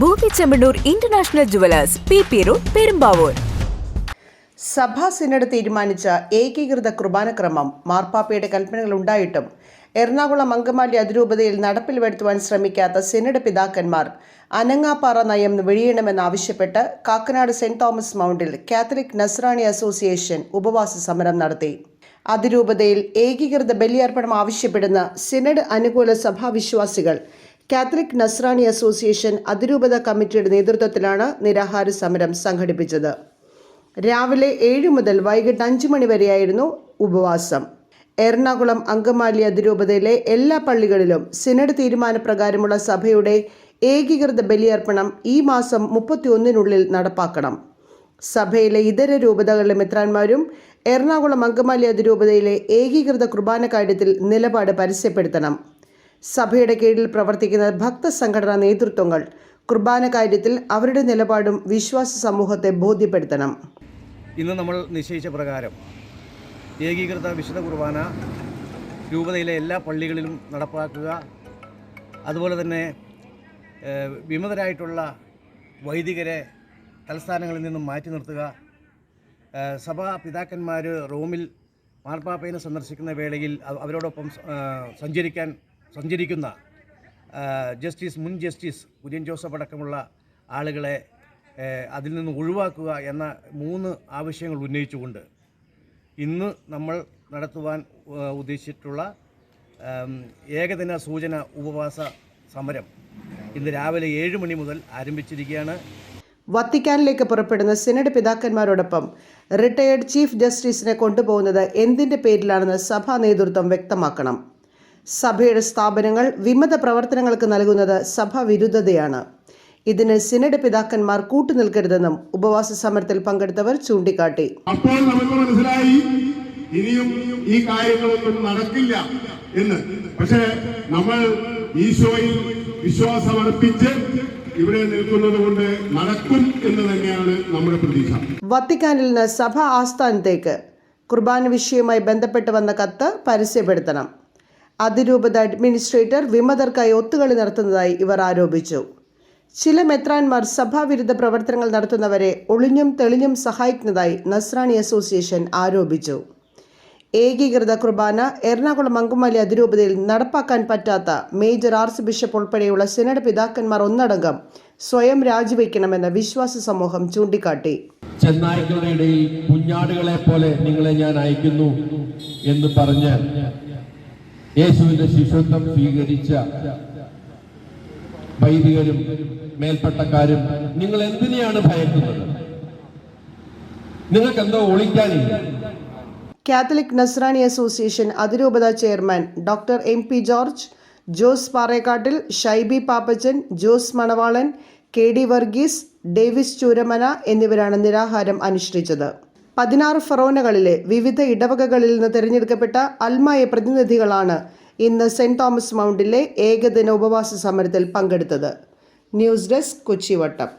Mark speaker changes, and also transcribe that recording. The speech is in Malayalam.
Speaker 1: ഭൂമി Chemmanur international jewellers P road Perumbavoor.
Speaker 2: സഭാ സിനഡ് തീരുമാനിച്ച ഏകീകൃത കുർബാനക്രമം മാർപ്പാപ്പയുടെ കൽപ്പനകൾ ഉണ്ടായിട്ടും എറണാകുളം അങ്കമാലി അതിരൂപതയിൽ നടപ്പിൽ വരുത്തുവാൻ ശ്രമിക്കാത്ത സിനഡ് പിതാക്കന്മാർ അനങ്ങാപ്പാറ നയം വെടിയണമെന്നാവശ്യപ്പെട്ട് കാക്കനാട് സെന്റ് തോമസ് മൗണ്ടിൽ കാത്തലിക് നസ്രാണി അസോസിയേഷൻ ഉപവാസ സമരം നടത്തി. അതിരൂപതയിൽ ഏകീകൃത ബലിയർപ്പണം ആവശ്യപ്പെടുന്ന സിനഡ് അനുകൂല സഭാവിശ്വാസികൾ കാത്തലിക് നസ്രാണി അസോസിയേഷൻ അതിരൂപത കമ്മിറ്റിയുടെ നേതൃത്വത്തിലാണ് നിരാഹാര സമരം സംഘടിപ്പിച്ചത്. രാവിലെ 7 മുതൽ വൈകിട്ട് 5 മണി വരെയായിരുന്നു ഉപവാസം. എറണാകുളം അങ്കമാലി അതിരൂപതയിലെ എല്ലാ പള്ളികളിലും സിനഡ് തീരുമാനപ്രകാരമുള്ള സഭയുടെ ഏകീകൃത ബലിയർപ്പണം ഈ മാസം 31-നുള്ളിൽ നടപ്പാക്കണം. സഭയിലെ ഇതര രൂപതകളിലെ മെത്രാന്മാരും എറണാകുളം അങ്കമാലി അതിരൂപതയിലെ ഏകീകൃത കുർബാന കാര്യത്തിൽ നിലപാട് പരസ്യപ്പെടുത്തണം. സഭയുടെ കീഴിൽ പ്രവർത്തിക്കുന്ന ഭക്തസംഘടനാ നേതൃത്വങ്ങൾ കുർബാന കാര്യത്തിൽ അവരുടെ നിലപാടും വിശ്വാസ സമൂഹത്തെ ബോധ്യപ്പെടുത്തണം.
Speaker 3: ഇന്ന് നമ്മൾ നിശ്ചയിച്ച പ്രകാരം ഏകീകൃത വിശുദ്ധ കുർബാന രൂപതയിലെ എല്ലാ പള്ളികളിലും നടപ്പാക്കുക, അതുപോലെ തന്നെ വിമതരായിട്ടുള്ള വൈദികരെ തലസ്ഥാനങ്ങളിൽ നിന്നും മാറ്റി നിർത്തുക, സഭാ പിതാക്കന്മാർ റോമിൽ മാർപ്പാപ്പയെ സന്ദർശിക്കുന്ന വേളയിൽ അവരോടൊപ്പം സഞ്ചരിക്കുന്ന മുൻ ജസ്റ്റിസ് കുര്യൻ ജോസഫ് അടക്കമുള്ള ആളുകളെ അതിൽ നിന്ന് ഒഴിവാക്കുക എന്ന 3 ആവശ്യങ്ങൾ ഉന്നയിച്ചുകൊണ്ട് ഇന്ന് നമ്മൾ നടത്തുവാൻ ഉദ്ദേശിച്ചിട്ടുള്ള ഏകദിന സൂചന ഉപവാസ സമരം ഇന്ന് രാവിലെ 7 മണി മുതൽ ആരംഭിച്ചിരിക്കുകയാണ്.
Speaker 2: വത്തിക്കാനിലേക്ക് പുറപ്പെടുന്ന സിനഡ് പിതാക്കന്മാരോടൊപ്പം റിട്ടയേർഡ് ചീഫ് ജസ്റ്റിസിനെ കൊണ്ടുപോകുന്നത് എന്തിൻ്റെ പേരിലാണെന്ന് സഭാ നേതൃത്വം വ്യക്തമാക്കണം. സഭയുടെ സ്ഥാപനങ്ങൾ വിമത പ്രവർത്തനങ്ങൾക്ക് നൽകുന്നത് സഭാവിരുദ്ധതയാണ്. ഇതിന് സിനഡ് പിതാക്കന്മാർ കൂട്ടുനിൽക്കരുതെന്നും ഉപവാസ സമരത്തിൽ പങ്കെടുത്തവർ ചൂണ്ടിക്കാട്ടി.
Speaker 4: അപ്പോൾ നമുക്ക് മനസ്സിലായി ഇനിയും ഈ കാര്യങ്ങളൊന്നും നടക്കില്ല എന്ന്. പക്ഷേ നമ്മൾ ഈശോയിൽ വിശ്വാസമർപ്പിച്ച് ഇവിടെ നിൽക്കുന്നത് കൊണ്ട് നടക്കും എന്ന് തന്നെയാണ് നമ്മുടെ പ്രതീക്ഷ.
Speaker 2: വത്തിക്കാനിൽ നിന്ന് സഭാ ആസ്ഥാനത്തേക്ക് കുർബാന വിഷയവുമായി ബന്ധപ്പെട്ട് വന്ന കത്ത് പരസ്യപ്പെടുത്തണം. അതിരൂപത അഡ്മിനിസ്ട്രേറ്റർ വിമതർക്കായി ഒത്തുകളി നടത്തുന്നതായി ഇവർ ആരോപിച്ചു. ചില മെത്രാന്മാർ സഭാവിരുദ്ധ പ്രവർത്തനങ്ങൾ നടത്തുന്നവരെ ഒളിഞ്ഞും തെളിഞ്ഞും സഹായിക്കുന്നതായി നസ്രാണി അസോസിയേഷൻ ആരോപിച്ചു. ഏകീകൃത കുർബാന എറണാകുളം അങ്കമാലി അതിരൂപതയിൽ നടപ്പാക്കാൻ പറ്റാത്ത മേജർ ആർച്ച് ബിഷപ്പ് ഉൾപ്പെടെയുള്ള സിനഡ് പിതാക്കന്മാർ ഒന്നടങ്കം സ്വയം രാജിവെക്കണമെന്ന് വിശ്വാസ സമൂഹം ചൂണ്ടിക്കാട്ടി.
Speaker 5: ചെന്നായ്ക്കളുടെ ഇടയിൽ കുഞ്ഞാടുകളെ പോലെ നിങ്ങളെ ഞാൻ അയക്കുന്നു എന്ന് പറഞ്ഞ് യേശുവിന്റെ ശിഷ്യത്വം സ്വീകരിച്ച വൈദികരും മേൽപ്പട്ടക്കാരും നിങ്ങൾ എന്തിനെയാണ് ഭയക്കുന്നത്? നിങ്ങൾക്ക് എന്തോ ഒളിക്കാനില്ല.
Speaker 2: കാത്തലിക് നസ്രാണി അസോസിയേഷൻ അതിരൂപത chairman doctor MP George, Jose Parekkattil, Shaibi Pappachan, Jose മണവാളൻ, KD വർഗീസ്, ഡേവിസ് ചൂരമന എന്നിവരാണ് നിരാഹാരം അനുഷ്ഠിച്ചത്. 16 ഫറോനകളിലെ വിവിധ ഇടവകകളിൽ നിന്ന് തിരഞ്ഞെടുക്കപ്പെട്ട അൽമായ പ്രതിനിധികളാണ് ഇന്ന് സെന്റ് തോമസ് മൗണ്ടിലെ ഏകദിന ഉപവാസ സമരത്തിൽ പങ്കെടുത്തത്. News desk, കൊച്ചിവട്ടം.